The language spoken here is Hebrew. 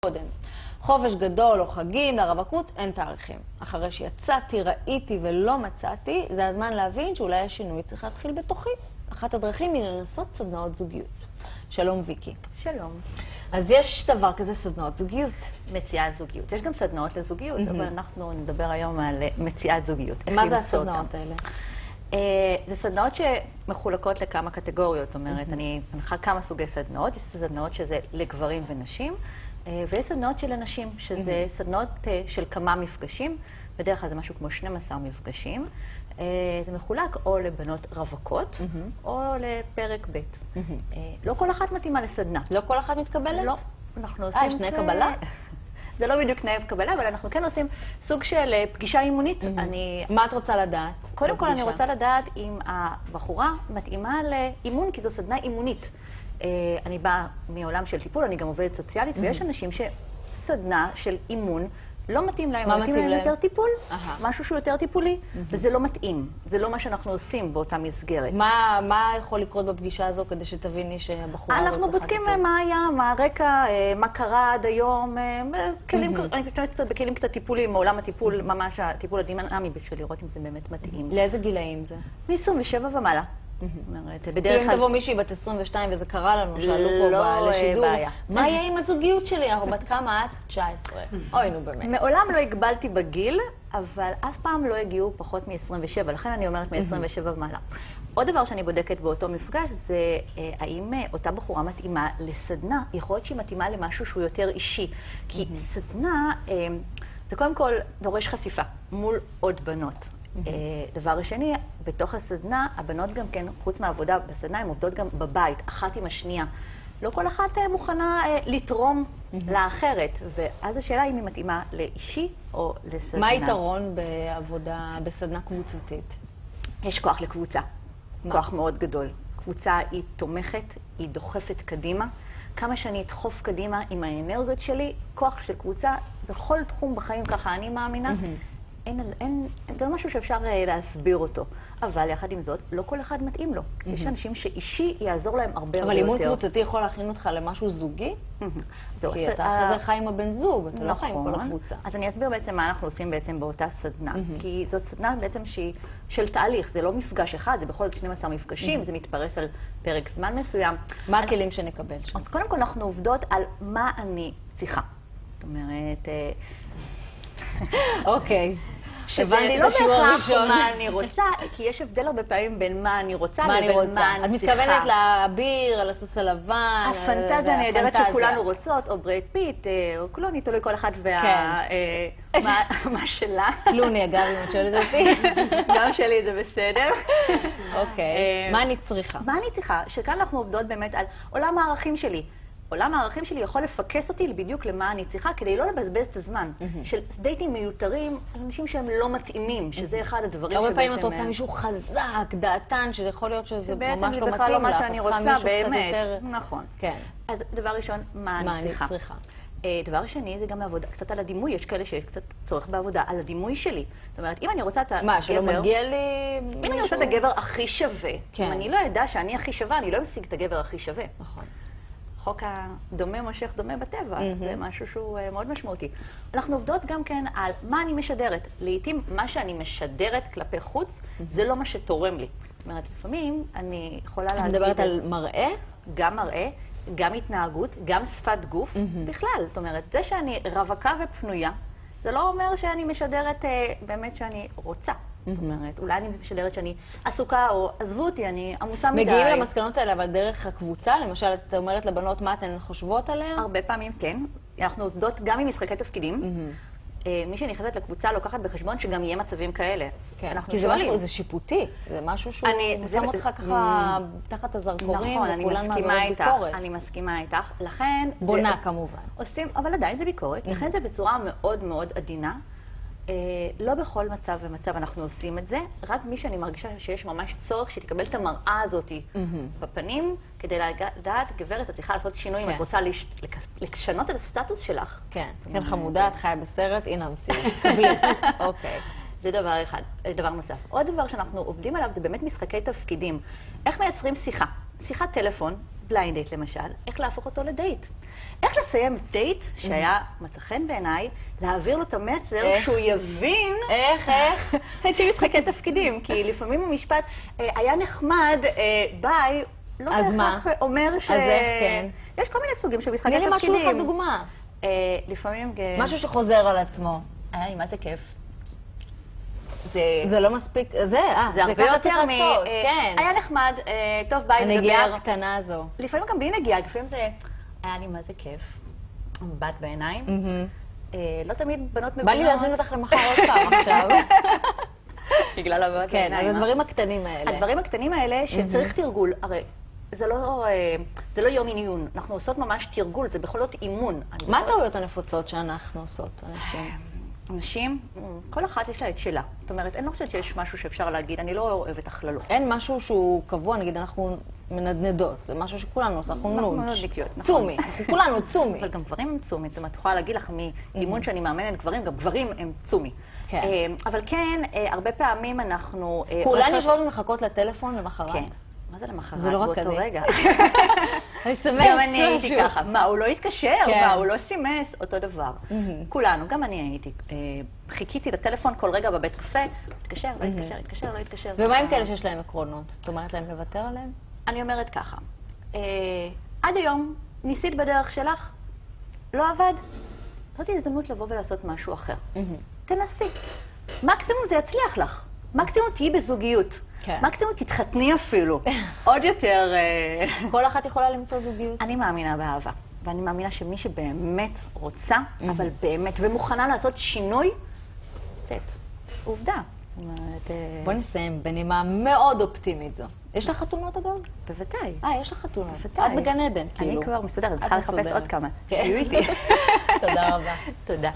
קודם. חופש גדול או חגים, לרווקות אין תאריכים. אחרי שיצאתי, ראיתי ולא מצאתי, זה הזמן להבין שאולי השינוי צריך להתחיל בתוכי. אחת הדרכים היא לנסות סדנאות זוגיות. שלום ויקי. שלום. אז יש דבר כזה סדנאות זוגיות. מציאת זוגיות. יש גם סדנאות לזוגיות, אבל אנחנו נדבר היום על מציאת זוגיות. מה זה הסדנאות האלה? זה סדנאות שמחולקות לכמה קטגוריות. זאת אומרת, אני מנחה כמה סוגי סדנאות. יש סדנאות שזה לגברים ונשים, ויש סדנאות של אנשים, שזה סדנאות של כמה מפגשים. בדרך כלל זה משהו כמו 12 מפגשים. זה מחולק או לבנות רווקות, או לפרק ב'. לא כל אחת מתאימה לסדנה. לא כל אחת מתקבלת? לא. אנחנו עושים... יש תנאי קבלה? זה לא בדיוק תנאי קבלה, אבל אנחנו כן עושים סוג של פגישה אימונית. מה את רוצה לדעת? קודם כל אני רוצה לדעת אם הבחורה מתאימה לאימון, כי זו סדנה אימונית. אני באה מעולם של טיפול, אני גם עובדת סוציאלית, ויש אנשים שסדנה של אימון לא מתאים להם. מה מתאים להם? יותר טיפול, משהו שהוא יותר טיפולי, וזה לא מתאים. זה לא מה שאנחנו עושים באותה מסגרת. מה יכול לקרות בפגישה הזו כדי שתביני שהבחורה הזאת אנחנו בודקים מה היה, מה הרקע, מה קרה עד היום, אני מתכוונת קצת בכלים קצת טיפוליים, מעולם הטיפול, ממש הטיפול הדינמי, בשביל לראות אם זה באמת מתאים. לאיזה גילאים זה? מ-27 ומעלה. כאילו אם תבוא מישהי בת 22 וזה קרה לנו, שאלו פה לשידור, מה יהיה עם הזוגיות שלי? אנחנו בת כמה את? 19. אוי, נו באמת. מעולם לא הגבלתי בגיל, אבל אף פעם לא הגיעו פחות מ-27, לכן אני אומרת מ-27 ומעלה. עוד דבר שאני בודקת באותו מפגש זה האם אותה בחורה מתאימה לסדנה, יכול להיות שהיא מתאימה למשהו שהוא יותר אישי. כי סדנה, זה קודם כל דורש חשיפה מול עוד בנות. דבר שני, בתוך הסדנה, הבנות גם כן, חוץ מהעבודה בסדנה, הן עובדות גם בבית, אחת עם השנייה. לא כל אחת מוכנה לתרום לאחרת, ואז השאלה אם היא מתאימה לאישי או לסדנה. מה היתרון בעבודה בסדנה קבוצתית? יש כוח לקבוצה, כוח מאוד גדול. קבוצה היא תומכת, היא דוחפת קדימה. כמה שאני אדחוף קדימה עם האנרגיות שלי, כוח של קבוצה, בכל תחום בחיים ככה אני מאמינה, זה לא משהו שאפשר להסביר אותו. אבל יחד עם זאת, לא כל אחד מתאים לו. יש אנשים שאישי יעזור להם הרבה הרבה יותר. אבל אימון קבוצתי יכול להכין אותך למשהו זוגי? כי אתה אחרי זה חי עם הבן זוג, אתה לא חי עם כל הקבוצה. אז אני אסביר בעצם מה אנחנו עושים בעצם באותה סדנה. כי זו סדנה בעצם שהיא של תהליך, זה לא מפגש אחד, זה בכל 12 מפגשים, זה מתפרס על פרק זמן מסוים. מה הכלים שנקבל שם? אז קודם כל אנחנו עובדות על מה אני צריכה. זאת אומרת... אוקיי. הבנתי את השיעור הראשון. מה אני רוצה, כי יש הבדל הרבה פעמים בין מה אני רוצה לבין מה אני צריכה. את מתכוונת לאביר, על הסוס הלבן, הפנטזיה הנהדרת שכולנו רוצות, או ברד פיט, או קלוני, תלוי כל אחד מה שלה. קלוני, אגב, אם את שואלת אותי. גם שלי זה בסדר. אוקיי. מה אני צריכה? מה אני צריכה? שכאן אנחנו עובדות באמת על עולם הערכים שלי. עולם הערכים שלי יכול לפקס אותי בדיוק למה אני צריכה, כדי לא לבזבז את הזמן. של דייטים מיותרים, אנשים שהם לא מתאימים, שזה אחד הדברים שבעצם... הרבה פעמים את רוצה מישהו חזק, דעתן, שזה יכול להיות שזה ממש לא מתאים לך. בעצם זה בכלל לא מה שאני רוצה, באמת. נכון. כן. אז דבר ראשון, מה אני צריכה? דבר שני, זה גם לעבודה קצת על הדימוי. יש כאלה שיש קצת צורך בעבודה על הדימוי שלי. זאת אומרת, אם אני רוצה את הגבר... מה, שלא מגיע לי... אם אני רוצה את הגבר הכי שווה, אם אני לא אדע שאני הכי שווה, אני לא משיג את הגבר הכי שווה. נכון. חוק הדומה מושך דומה בטבע, זה משהו שהוא מאוד משמעותי. אנחנו עובדות גם כן על מה אני משדרת. לעתים מה שאני משדרת כלפי חוץ, זה לא מה שתורם לי. זאת אומרת, לפעמים אני יכולה להגיד... את מדברת על מראה? גם מראה, גם התנהגות, גם שפת גוף, בכלל. זאת אומרת, זה שאני רווקה ופנויה, זה לא אומר שאני משדרת באמת שאני רוצה. זאת אומרת, אולי אני משדרת שאני עסוקה או עזבו אותי, אני עמוסה מדי. מגיעים למסקנות האלה, אבל דרך הקבוצה, למשל, את אומרת לבנות מה אתן חושבות עליהן? הרבה פעמים כן. אנחנו עובדות גם עם משחקי תפקידים. מי שנכנסת לקבוצה לוקחת בחשבון שגם יהיה מצבים כאלה. כי זה משהו, זה שיפוטי. זה משהו שהוא שם אותך ככה תחת הזרקורים, וכולן מעבירות ביקורת. אני מסכימה איתך. לכן... בונה כמובן. אבל עדיין זה ביקורת. לכן זה בצורה מאוד מאוד עדינה. לא בכל מצב ומצב אנחנו עושים את זה, רק מי שאני מרגישה שיש ממש צורך שתקבל את המראה הזאת בפנים, כדי לדעת, גברת, את צריכה לעשות שינוי, אם את רוצה לשנות את הסטטוס שלך. כן, כן חמודה, את חיה בסרט, הנה המציאות. קבלי. אוקיי. זה דבר אחד. דבר נוסף. עוד דבר שאנחנו עובדים עליו זה באמת משחקי תפקידים. איך מייצרים שיחה? שיחת טלפון, בליינד דייט למשל, איך להפוך אותו לדייט. איך לסיים דייט שהיה מצא חן בעיניי, להעביר לו את המסר שהוא יבין... איך? הייתי משחקי תפקידים, כי לפעמים המשפט היה נחמד, ביי, לא בהכרח אומר ש... אז איך כן? יש כל מיני סוגים של משחקי תני לי תפקידים. משהו לך דוגמה. לפעמים... משהו שחוזר על עצמו. היה לי, מה זה כיף. זה לא מספיק, זה הרבה ככה יותר צריך לעשות, כן. היה נחמד, טוב, ביי, נדבר. הנגיעה הקטנה הזו. לפעמים גם בלי נגיעה, לפעמים זה... היה לי מה זה כיף. מבט בעיניים. לא תמיד בנות מבינות. בא לי להזמין אותך למחר עוד פעם עכשיו. בגלל המבט כן, בעיניים. על הדברים הקטנים האלה. הדברים הקטנים האלה שצריך תרגול. הרי זה לא יום עיון. אנחנו עושות ממש תרגול, זה בכל זאת אימון. מה הטעויות הנפוצות שאנחנו עושות, אנשים? אנשים, כל אחת יש לה את שלה. זאת אומרת, אני לא חושבת שיש משהו שאפשר להגיד, אני לא אוהבת הכללות. אין משהו שהוא קבוע, נגיד אנחנו מנדנדות, זה משהו שכולנו עושים, אנחנו נונג'. נודניקיות, נכון. צומי, אנחנו כולנו צומי. אבל גם גברים הם צומי, זאת אומרת, את יכולה להגיד לך מאימון שאני מאמנת גברים, גם גברים הם צומי. כן. אבל כן, הרבה פעמים אנחנו... כולן יושבות ומחכות לטלפון למחרת. כן. מה זה למחרת? זה לא רק באותו אני. רגע. אני שמח גם אני הייתי ככה. מה, הוא לא התקשר? כן. מה, הוא לא סימס? אותו דבר. כולנו, גם אני הייתי. חיכיתי לטלפון כל רגע בבית קפה, התקשר, לא התקשר, התקשר, לא התקשר. ומה עם כאלה שיש להם עקרונות? את אומרת להם לוותר עליהם? אני אומרת ככה, עד היום ניסית בדרך שלך, לא עבד, זאת הזדמנות לבוא ולעשות משהו אחר. תנסי. מקסימום זה יצליח לך. מקסימום תהיי בזוגיות. כן. מקסימום תתחתני אפילו. עוד יותר... כל אחת יכולה למצוא זוגיות. אני מאמינה באהבה. ואני מאמינה שמי שבאמת רוצה, אבל באמת, ומוכנה לעשות שינוי, עובדה. זאת אומרת... בואי נסיים בנימה מאוד אופטימית זו. יש לך חתונות אגב? בוודאי. יש לך חתונות. בוודאי. את בגן עדן, כאילו. אני כבר מסודרת, צריכה לחפש עוד כמה. כן. שיהיו איתי. תודה רבה. תודה.